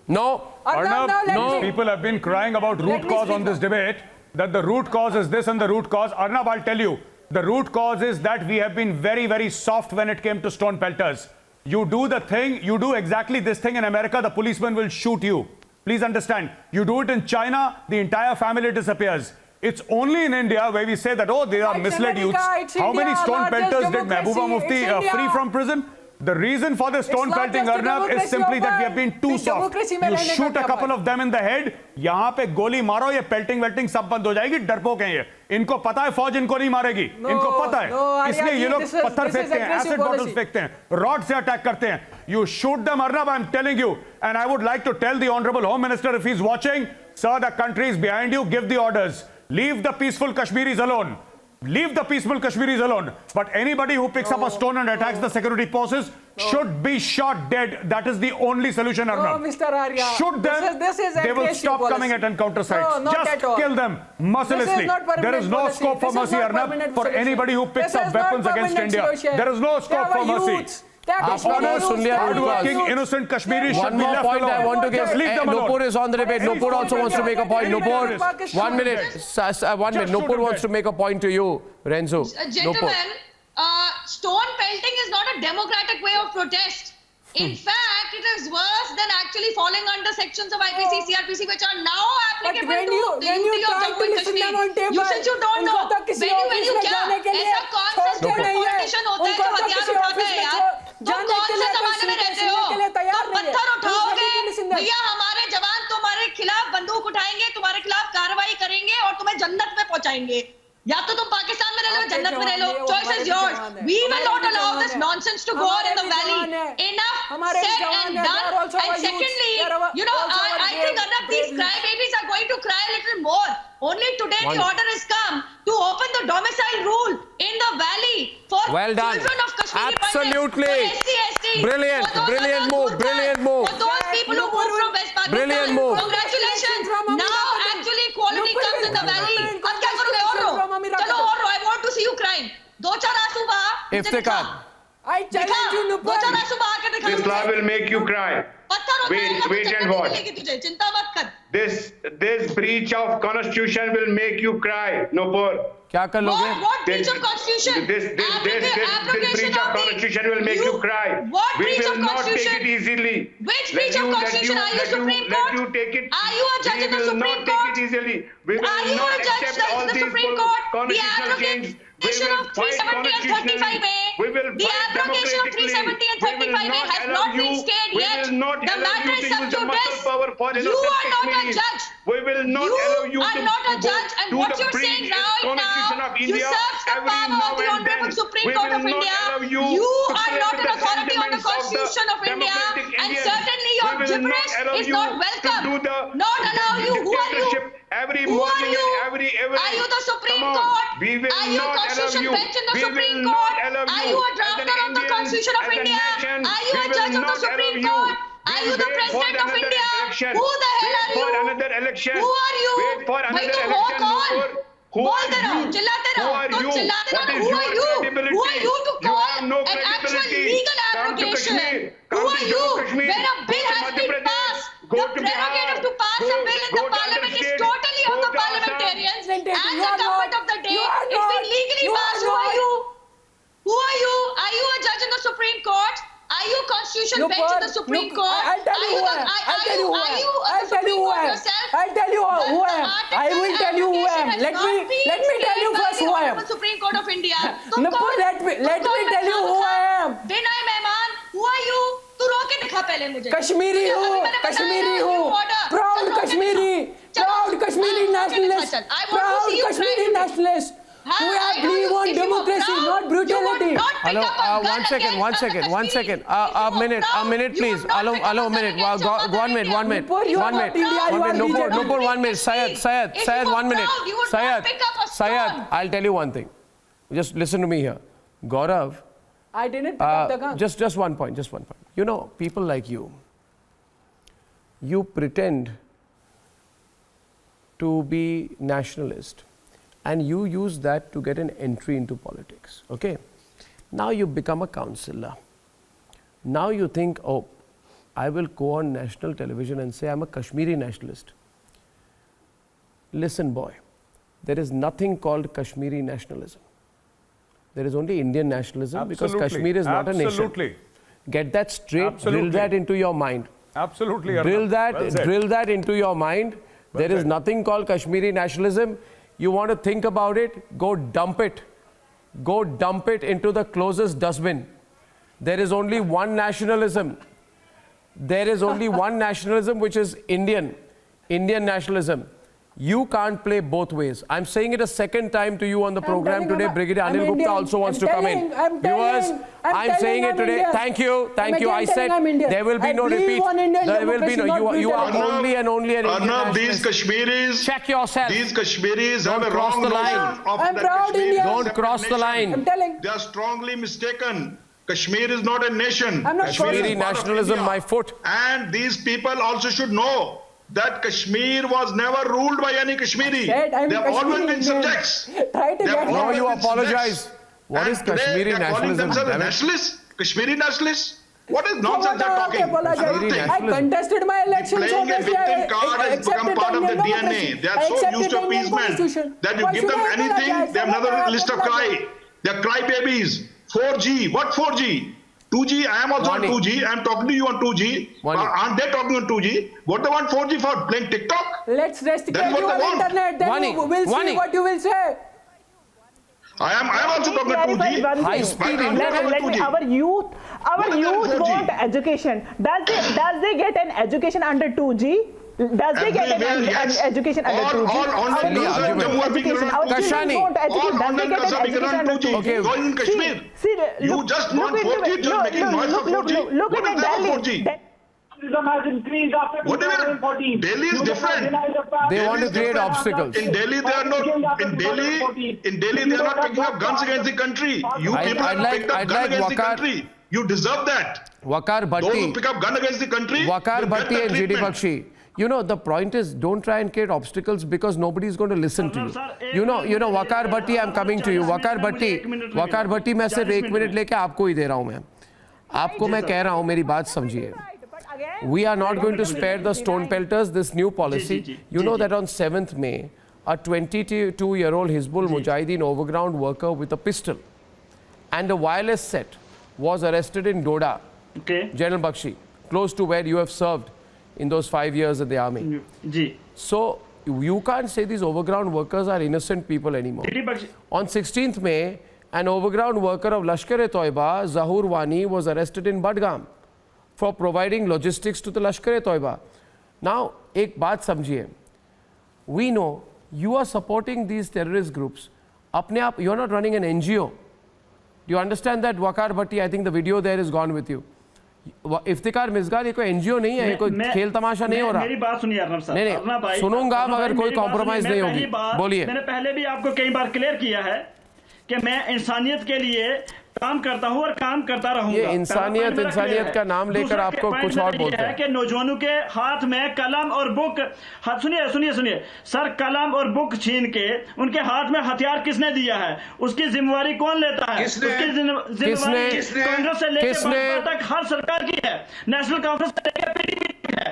No. Arnab, no. People have been crying about root cause on this debate, that the root cause is this and the root cause. Arnab, I'll tell you, the root cause is that we have been very, very soft when it came to stone pelters. You do the thing, you do exactly this thing in America, the policeman will shoot you. Please understand. You do it in China, the entire family disappears. It's only in India where we say that, oh, they are misled youths. How many stone pelters did Mehbooba Mufti free from prison? The reason for the stone pelting, Arnab, is simply that we have been too soft. You shoot a couple of them in the head, यहाँ पे गोली मारो, ये pelting वेल्टिंग सब बंद हो जाएगी, डरपोक हैं ये. इनको पता है फौज इनको नहीं मारेगी, इनको पता है. इसलिए ये लोग पत्थर फेंकते हैं, acid bottles फेंकते हैं, rod से attack करते हैं. You shoot them, Arnab, I'm telling you. And I would like to tell the Honorable Home Minister, if he's watching, sir, the country is behind you, give the orders. Leave the peaceful Kashmiris alone. Leave the peaceful Kashmiris alone. But anybody who picks up a stone and attacks the security forces should be shot dead. That is the only solution, Arnab. No, Mr. Arya. Shoot them. This is they will stop coming at encounter sites. No, just kill them mercilessly. There is no scope for mercy, Arnab, for anybody who picks up weapons against India. There is no scope for mercy. Hardworking, innocent Kashmiris should be left alone. One more point I want to give. Nupur Nupur is on the debate. Nupur also wants to make a point. Nupur, 1 minute. 1 minute. Nupur wants to make a point to you, Renzu. Gentlemen, stone pelting is not a democratic way of protest. In fact, it is worse than actually falling under sections of IPC, CRPC, which are now applicable when to you- the when you UT of try Jammu to and listen Kashmir. them on table, You since you don't know, उनको तो किसी when office you में क्या जाने के लिए ऐसा कौन सा छोड़ते stupid नहीं है। politician होता है उनको जो तो हथियार किसी उठाते ऑफिस हैं में यार? तुम जाने कौन के से लिए जमाने में रहते हो? के लिए तैयार तुम नहीं है। पत्थर उठाओगे, Listen them. भैया हमारे जवान तुम्हारे खिलाफ बंदूक उठाएंगे, तुम्हारे खिलाफ कार्रवाई करेंगे और तुम्हें जन्नत में पहुंचाएंगे। या तो तुम पाकिस्तान में रह लो, जन्नत में रह लो, choice is yours. We will not allow this nonsense to go on in the valley. Enough said and done. And secondly, you know, I think Arnab, these crybabies are going to cry a little more. Only today the order has come to open the domicile rule in the valley for Well done. children of Kashmiri Absolutely. Pandits, for SC, ST, Brilliant, for those brilliant others move, who are brilliant bad, move. for those people who moved from West Pakistan. Brilliant move. Congratulations. Now actually equality comes in the valley. अब क्या करोगे? और रो, चलो और रो. I want to see you crying. दो चार आंसू बहा. इफ्तिकार, I challenge you, दो चार आंसू बहा के दिखा. This law will make you cry. पत्थर होता है, Wait, wait and watch. तुझे चिंता मत कर. This breach of constitution will make you cry, Nupur. क्या कर लोगे? What breach of constitution? This breach of constitution will make you cry. What We breach will of not take constitution? it easily. Which breach of constitution? Are you Supreme Court? Let you take it. Are you a judge in the Supreme We will not Court? take it easily. We will Are you not a judge accept all in the these Supreme Court? The constitutional changes. We abrogation will of fight 370 and 35A. We will The fight abrogation of democratically. 370 and We will 35A has allow not been you- stayed we yet. will not The allow matter you is to use sub the muscle judice. power for You innocent are not a Kashmiris. judge. We will not allow you are to not a go judge, and do what the you're saying breach right constitution now of India usurps the every power now of the and Honorable then. Supreme We Court will of not India. allow You to are play not with an the authority on the sentiments of Constitution of India, democratic and Indians. certainly your We will not gibberish allow is you not to welcome. do the Not allow you. Who are you? dictatorship every Who are morning you? and every evening. Are you the Supreme Come on. Court? We will Are you a not allow constitution you. bench in the We Supreme will Court? not allow Are you. you a As drafter an of the Indian, Constitution of as a India? nation, Are you we a will judge of the not allow Supreme you. Court? Are you the Wait for president of another India? election. Who the hell Wait are for you? another election. Who are you? Wait for भाई another तुम हो election. कौन? Nupur. Who बोलते are रहो, you? चिल्लाते Who रहो, are तुम you? चिल्लाते What रहो. is Who your are you? credibility? Who are you to You call have no an actual credibility. legal Come to abrogation? Kashmir. Who Come are to you? Jammu Kashmir. When a bill Go to has Madhya been Pradesh. passed, Go the to prerogative Bihar. to pass a bill in Go the to parliament other is states. totally of Go the to Assam. parliamentarians and You the are government not. of the day. You are It's been not. legally You passed. are Who are not. you? Who are you? Are you a judge in the Supreme Court? Are you constitution Look, bench in the Supreme look, Court? I'll tell you who I am. I'll tell you who I am. I'll tell you who I am. I'll tell you who I am. I will tell you who I am. Let me tell you first who I am. Supreme Court of India. Nupur, let me tell you who I am. Binay Mehman, who are you? तू रो के दिखा पहले मुझे. कश्मीरी हूँ, कश्मीरी हूँ. Proud Kashmiri. Proud Kashmiri nationalist. Proud Kashmiri nationalist. We have believe on democracy, not brutality. Hello, one second. A minute, please. Hello, a minute. Go 1 minute. 1 minute. 1 minute. Nupur, 1 minute. Syed, 1 minute. Syed, I'll tell you one thing. Just listen to me here. Gaurav, I didn't pick up the gun. just one point. You know, people like you pretend to be nationalist and you use that to get an entry into politics, okay? Now you become a councillor. Now you think, oh, I will go on national television and say I'm a Kashmiri nationalist. Listen, boy, there is nothing called Kashmiri nationalism. There is only Indian nationalism because Kashmir is not a nation. Absolutely. Get that straight, drill that into your mind. Absolutely. Drill Arnab. drill that into your mind. There is nothing called Kashmiri nationalism. You want to think about it, go dump it. Go dump it into the closest dustbin. There is only one nationalism. There is only one nationalism, which is Indian nationalism. You can't play both ways. I'm saying it a second time to you on the program today. Brigadier Anil Gupta also wants to come in. Viewers, I'm saying it today. Thank you. I said there will be no repeat. There will be no. You are only an Indian Arnab, nationalist. these Kashmiris. Check yourself. These Kashmiris have a cross wrong the line. notion of I'm that proud Kashmir Indian. is a Don't separate cross the nation. line. I'm telling. They are strongly mistaken. Kashmir is not a nation. I'm not Kashmir Kashmiri is part of nationalism, India. my foot. And these people also should know that Kashmir was never ruled by any Kashmiri. Said I'm They have always Kashmiri been Indian. subjects. Try to They have get Now always you been apologize. subjects. What is And today Kashmiri they are calling nationalism? themselves Damn it. nationalists? Kashmiri nationalists? What is nonsense they're I talking? apologize. Kashmiri I nationalism. contested my election. Playing a victim card has become part of the Indian DNA. democracy. They I are so accepted used to the Indian appeasement constitution. that you Why give should them I anything, apologize? they have Why another I list of apologize? cry. They are crybabies. 4G. What 4G? 2G. I am also on 2G. I am talking to you on 2G. Aren't they talking on 2G? What they want 4G for? Playing TikTok? Let's restrict That's you what they on want. internet. Then Wani, you will Wani. see what you will say. I am also talking to 2G. High speed internet. Let me, our youth want education. Does they get an education under 2G? Does they get an education under 2G? Okay. In Kashmir. You just want 4G, just making noise for 4G. Look at Delhi. Has increased after What do you 2014. mean? Delhi is different. They want to create obstacles. In Delhi, they are not. In Delhi, they are not picking up guns against the country. You people have picked up guns against the country. You deserve that. Waqar Those who Bhatti. pick up gun against the country. Waqar will get Bhatti that and GD treatment. Bakshi. You know, the point is, don't try and create obstacles because nobody is going to listen to you. You know, Waqar Bhatti, I'm coming to you. Waqar Bhatti, मैं सिर्फ 1 minute लेके आपको ही दे रहा हूँ मैं. आपको मैं कह रहा हूँ, मेरी बात समझिए. We are not going to spare the stone pelters. This new policy, you know that on 7th May, a 22-year-old Hizbul Mujahideen overground worker with a pistol and a wireless set was arrested in Doda, General Bakshi, close to where you have served in those 5 years in the army. So you can't say these overground workers are innocent people anymore. On 16th May, an overground worker of Lashkar-e-Toiba, Zahur Wani, was arrested in Budgam for providing logistics to the Lashkar-e-Toiba. Now, ek baat samjhiye. We know you are supporting these terrorist groups. Apne aap, you're not running an NGO. Do you understand that, Waqar Bhatti? I think the video there is gone with you. Iftikhar मिसगार ये कोई NGO नहीं है, ये कोई खेल तमाशा नहीं हो रहा. मेरी बात सुनिए अर्नब साहब. नहीं, सुनूंगा मगर कोई कॉम्प्रोमाइज नहीं होगी. बोलिए. मैंने पहले भी आपको कई बार क्लियर किया है कि मैं इंसानियत के लिए काम करता हूं और काम करता रहूंगा. ये इंसानियत का नाम लेकर आपको कुछ और बोलते हैं कि नौजवानों के हाथ में कलम और बुक, सुनिए सर, कलम और बुक छीन के उनके हाथ में हथियार किसने दिया है? उसकी जिम्मेवारी कौन लेता है? उसकी जिम्मेवारी कांग्रेस से लेकर तक हर सरकार की है, नेशनल कॉन्फ्रेंस से लेकर पीडीपी तक है.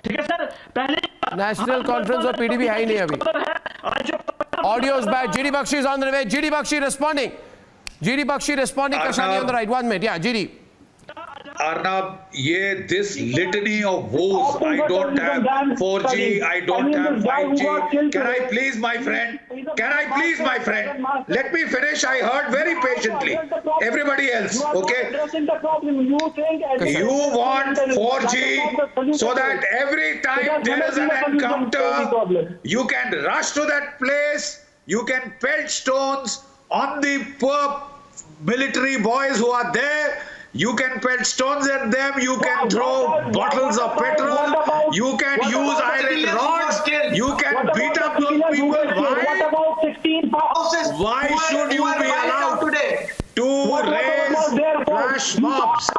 ठीक है सर. पहले नेशनल कॉन्फ्रेंस और पीडीपी है ही नहीं अभी. Audio is bad. GD Bakshi is on the way. GD Bakshi responding. GD Bakshi responding. Kashani on the right. 1 minute. Yeah, GD. Arnab, this litany of woes. I don't have 4G. I don't have 5G. Can I please, my friend? Let me finish. I heard very patiently. Everybody else, okay? You want 4G so that every time there is an encounter, you can rush to that place. You can pelt stones on the poor military boys who are there. You can pelt stones at them, you can throw bottles of petrol, you can use iron rods, you can beat up those people. Why should you be allowed to raise flash mobs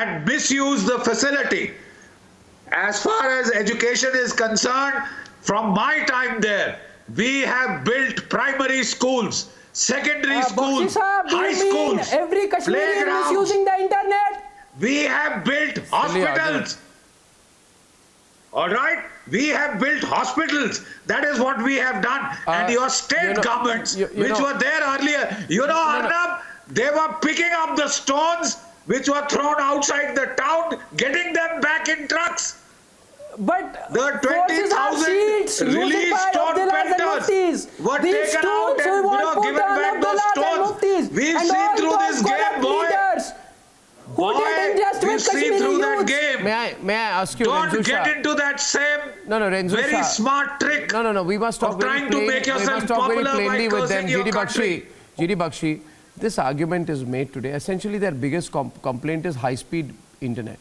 and misuse the facility? As far as education is concerned, from my time there, we have built primary schools, secondary schools, high schools, every Kashmiri is using the internet. We have built hospitals. All right? We have built hospitals. That is what we have done. And your state governments, which were there earlier, Arnab, they were picking up the stones which were thrown outside the town, getting them back in trucks. But the 20,000 released stone pelters were taken out and given back those stones. We've seen through this game, boy. We've seen through that game. May I ask you, Don't Renzu get Shah. into that same Renzu very Shah. smart trick. No. We must talk of trying to make yourself very popular plainly by with them. cursing your country. GD Bakshi, this argument is made today. Essentially, their biggest complaint is high-speed internet.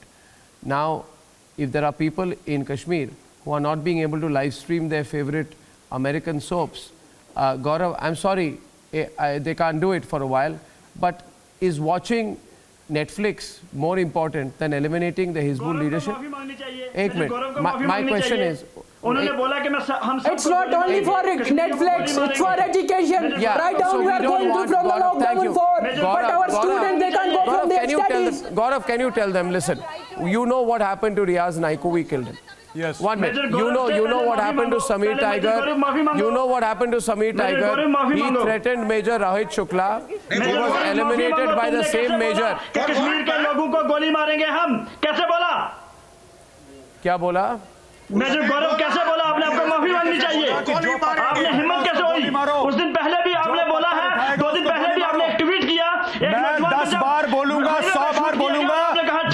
Now, if there are people in Kashmir who are not being able to live stream their favorite American soaps, Gaurav, I'm sorry, they can't do it for a while, but is watching Netflix more important than eliminating the Hizbul leadership? Ek minute. My question is, it's not only for Netflix, it's for education. Yeah, right now we are going through from the lockdown 4, but our students, they can't go from their studies. Gaurav, can you tell them, listen, you know what happened to Riaz Naiku, we killed him. Yes. 1 minute. You know what happened to Sameer Tiger. You know what happened to Sameer Tiger. He threatened Major Rohit Shukla. He was eliminated by the same Major. Kashmir के लोगों को गोली मारेंगे हम, कैसे बोला? क्या बोला? मेजर गौरव कैसे बोला? आपने आपको माफी मांगनी चाहिए। आपने हिम्मत कैसे हुई? उस दिन पहले भी आपने बोला है, 2 दिन पहले भी आपने एक ट्वीट किया। मैं 10 बार बोलूंगा, 100 बार बोलूंगा,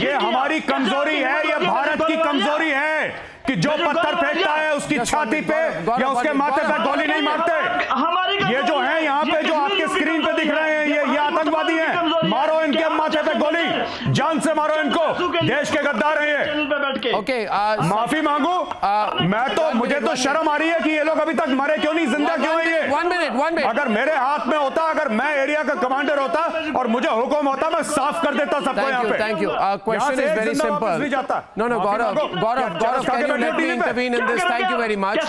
ये हमारी कमजोरी है, ये भारत की कमजोरी है कि जो पत्थर फेंकता है उसकी छाती पे या उसके माथे पे गोली नहीं मारते। ये जो है यहाँ पे जो आपके स्क्रीन पे दिख रहे हैं, ये आतंकवादी हैं। मारो इनके माथे पे गोली, जान से मारो इनको, देश के गद्दार हैं ये। ओके, माफी मांगू मैं तो, मुझे तो शर्म आ रही है कि ये लोग अभी तक मरे क्यों नहीं, जिंदा क्यों है ये। 1 minute. अगर मेरे हाथ में होता, अगर मैं एरिया का कमांडर होता और मुझे हुक्म होता, मैं साफ कर देता सबको यहाँ पे। Thank you. Question is very simple. No, Gaurav, can you let me intervene in this? Thank you very much.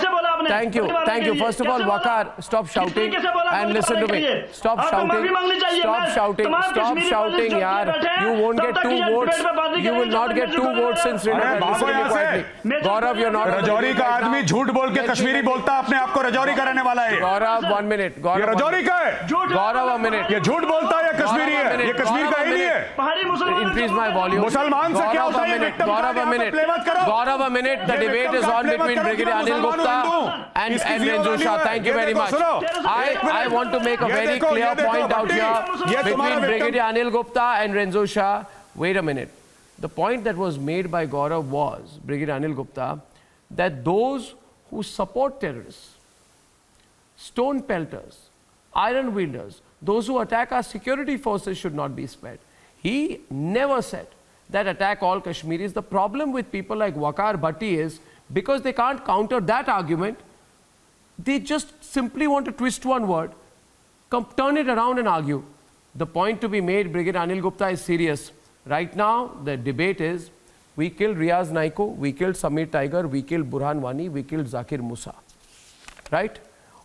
Thank you. First of all, Waqar, stop shouting and listen to me. Stop shouting, yaar. You won't get 2 votes. You will not get 2 votes in Srinagar. Listen to me quietly. Gaurav, you're not. Rajouri का आदमी झूठ बोल के कश्मीरी बोलता, अपने आप को रजौरी का रहने वाला है। Gaurav, 1 minute. ये रजौरी का है। Gaurav, a minute. ये झूठ बोलता है, ये कश्मीरी है, ये कश्मीर का ही नहीं है। Increase my volume. मुसलमान से क्या होता है? Gaurav, a minute. The debate is on between Brigadier Anil Gupta and Renzo Shah. Thank you very much. I want to make a very clear point out here between Brigadier Anil Gupta and Renzo Shah. Wait a minute. The point that was made by Gaurav was, Brigadier Anil Gupta, that those who support terrorists, stone pelters, iron wielders, those who attack our security forces should not be spared. He never said that attack all Kashmiris. The problem with people like Waqar Bhatti is, because they can't counter that argument, they just simply want to twist one word, turn it around and argue. The point to be made, Brigadier Anil Gupta, is serious. Right now, the debate is, we killed Riaz Naiku, we killed Sameer Tiger, we killed Burhan Wani, we killed Zakir Musa. Right?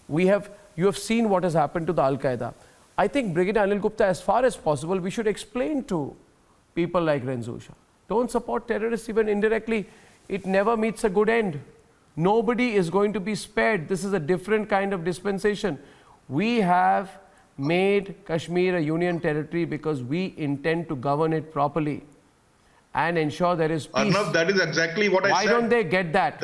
You have seen what has happened to the Al-Qaeda. I think Brigadier Anil Gupta, as far as possible, we should explain to people like Renzo Shah. Don't support terrorists even indirectly. It never meets a good end. Nobody is going to be spared. This is a different kind of dispensation. We have made Kashmir a union territory because we intend to govern it properly and ensure there is peace. Arnab, that is exactly what I said. Why don't they get that?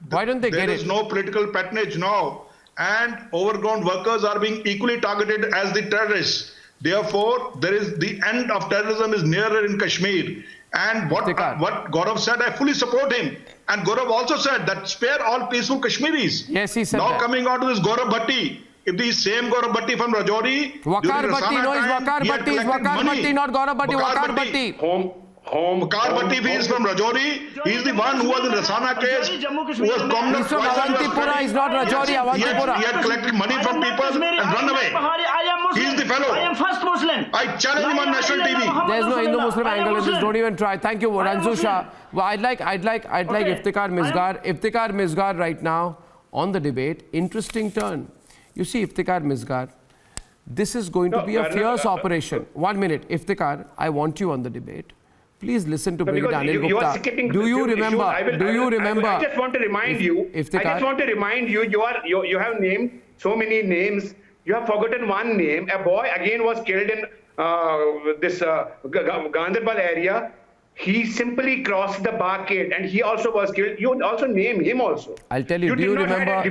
Why don't they get it? There is no political patronage now, and overgrown workers are being equally targeted as the terrorists. Therefore, there is the end of terrorism is nearer in Kashmir. And what Gaurav said, I fully support him. And Gaurav also said that spare all peaceful Kashmiris. Yes, he said now that. Coming on to this Gaurav Bhatti. If the same Gaurav Bhatti from Rajouri, Waqar Bhatti, no, it's Waqar Bhatti, not Gaurav Bhatti, Waqar Bhatti. Waqar Bhatti is from Rajouri. He is the one who was in Rasana case, who was communal. He's from Avantipura, he's not Rajouri, Avantipura. He had collected money from people and run away. He is the fellow. I am first Muslim. I challenge him on national TV. There's no Hindu-Muslim angle in this. Don't even try. Thank you, Renzo Shah. Well, I'd like Iftikhar Misgar right now on the debate. Interesting turn. You see, Iftikhar Misgar, this is going to be a fierce operation. 1 minute, Iftikhar, I want you on the debate. Please listen to Brigadier Anil Gupta. Do you remember? I just want to remind you. You have named so many names. You have forgotten one name. A boy again was killed in this Gandharbal area. He simply crossed the barricade and he also was killed. You also name him also. I'll tell you. Do you remember?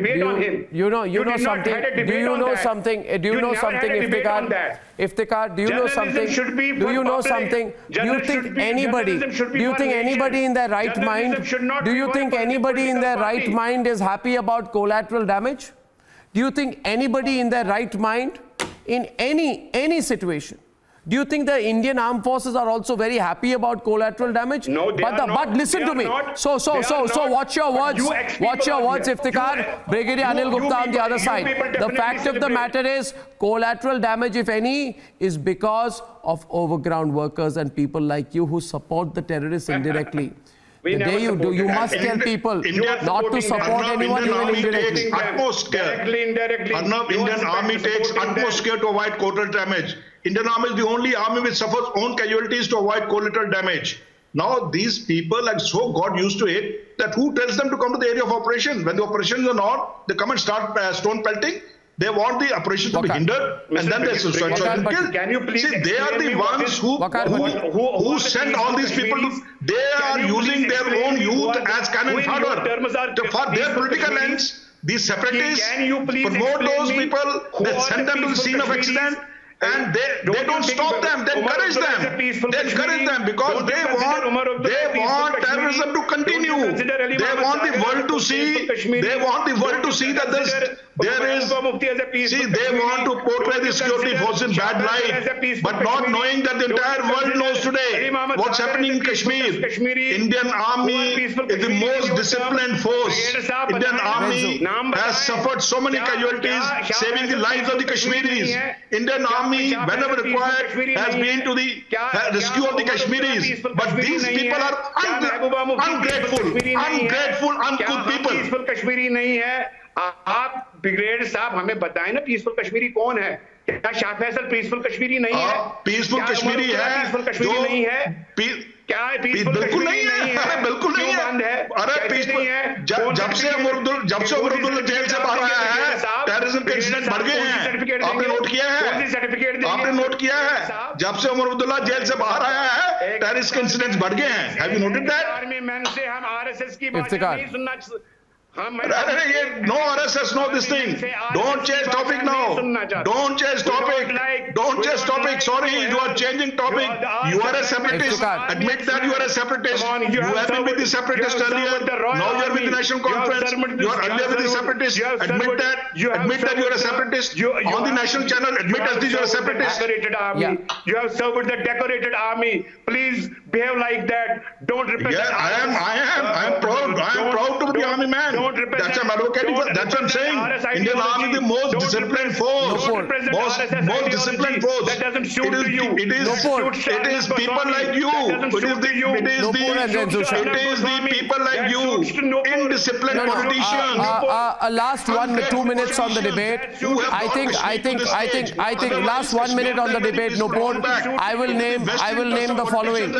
You know something? Do you know something? Iftikhar, do you know something? Do you know something? Do you think anybody in their right mind? Do you think anybody in their right mind is happy about collateral damage? Do you think anybody in their right mind, in any situation? Do you think the Indian armed forces are also very happy about collateral damage? No, they are not. But listen to me. So watch your words. Watch your words, Iftikhar. Brigadier Anil Gupta on the other side. The fact of the matter is, collateral damage, if any, is because of overground workers and people like you who support the terrorists indirectly. The day you do, you must tell people not to support anyone even indirectly. Utmost care. Indian Army takes utmost care to avoid collateral damage. Indian Army is the only army which suffers own casualties to avoid collateral damage. Now these people are so got used to it that who tells them to come to the area of operation? When the operations are not, they come and start stone pelting. They want the operation to be hindered, and then they suicide killed. Can you please see? They are the ones who send all these people to. They are using their own youth as cannon fodder for their political ends. These separatists promote those people. They send them to the scene of accident. And they don't stop them, they encourage them. They encourage them because they want terrorism to continue. They want the world to see. They want the world to see that there is. See, they want to portray the security force in bad light, but not knowing that the entire world knows today what's happening in Kashmir. Indian Army is the most disciplined force. Indian Army has suffered so many casualties, saving the lives of the Kashmiris. Indian Army, whenever required, has been to the rescue of the Kashmiris. But these people are ungrateful, uncouth people. Peaceful Kashmiri नहीं है। आप brigade साहब हमें बताएं ना, peaceful Kashmiri कौन है? क्या शाह फैसल पीसफुल कश्मीरी नहीं है? पीसफुल कश्मीरी है, पीसफुल कश्मीरी नहीं है। क्या पीसफुल बिल्कुल नहीं है, अरे बिल्कुल नहीं है। अरे पीसफुल जब से अमरुद्दुल्ला जेल से बाहर आया है, टेररिज्म के इंसिडेंट बढ़ गए हैं। आपने नोट किया है? आपने नोट किया है? जब से अमरुद्दुल्ला जेल से बाहर आया है, टेररिस्ट के इंसिडेंट्स बढ़ गए हैं। Have you noted that? हम आरएसएस की बात नहीं सुनना। No RSS, no this thing. Don't change topic now. Don't change topic. Don't change topic. Sorry, you are changing topic. You are a separatist. Admit that you are a separatist. You have been with the separatist earlier. Now you are with the National Conference. You are earlier with the separatist. Admit that. Admit that you are a separatist. On the national channel, admit that you are a separatist. You have served with the decorated army. Please behave like that. Don't represent. I am proud to be the army man. That's what I'm saying. Indian Army is the most disciplined force. Most disciplined force. That doesn't shoot to you. It is people like you. It is the people like you, indisciplined politicians. Last 2 minutes on the debate. I think last 1 minute on the debate, Nupur. I will name the following.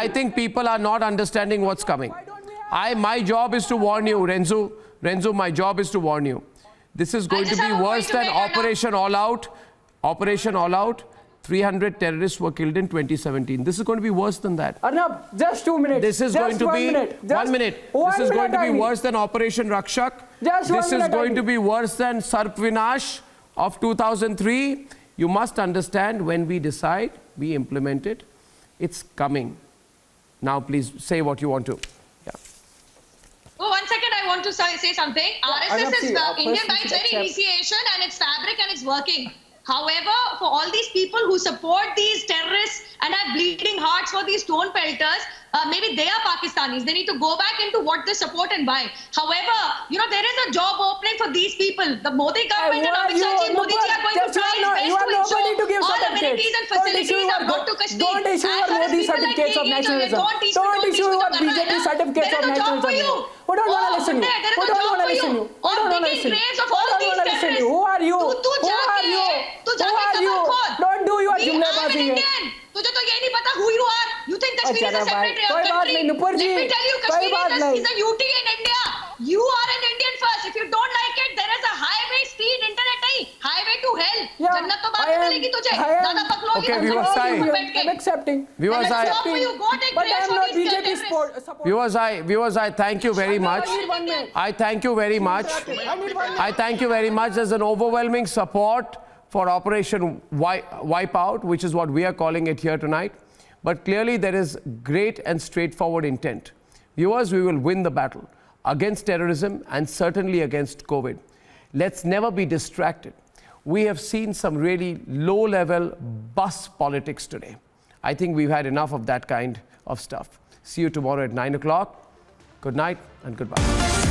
I think people are not understanding what's coming. My job is to warn you, Renzo. Renzo, my job is to warn you. This is going to be worse than Operation All Out. Operation All Out. 300 terrorists were killed in 2017. This is going to be worse than that. Arnab, just 2 minutes. This is going to be 1 minute. This is going to be worse than Operation Rakshak. This is going to be worse than Sarp Vinash of 2003. You must understand, when we decide, we implement it. It's coming. Now, please say what you want to. Oh, 1 second, I want to say something. RSS is Indian by its very initiation and its fabric and its working. However, for all these people who support these terrorists and have bleeding hearts for these stone pelters, maybe they are Pakistanis. They need to go back into what they support and why. However, there is a job opening for these people. The Modi government and Amit Shah ji, Modi ji are going to try his best to ensure all amenities and facilities are brought to Kashmir. Don't issue your Modi certificates of nationalism. Don't issue your BJP certificates of nationalism. Who don't want to listen to you? Who don't want to listen to you? Who don't want to listen to you? Who don't want to listen to you? Who are you? Who are you? Who are you? Don't do your jumlebazi here. तुझे तो ये नहीं पता who you are. You think Kashmir is a separate country. Nupur ji, Let me tell you, Kashmir is a UT in India. You are an Indian first. If you don't like it, there is a highway speed internet नहीं. Highway to hell. जन्नत तो बाद में मिलेगी तुझे. ज़्यादा पकड़ोगे Okay, तो viewers, I'm accepting. Viewers, But I am not BJP support. Viewers, I thank you very much. I thank you very much. I thank you very much. There's an overwhelming support for Operation Wipeout, which is what we are calling it here tonight. But clearly there is great and straightforward intent. Viewers, we will win the battle against terrorism and certainly against COVID. Let's never be distracted. We have seen some really low-level bus politics today. I think we've had enough of that kind of stuff. See you tomorrow at 9 o'clock. Good night and goodbye.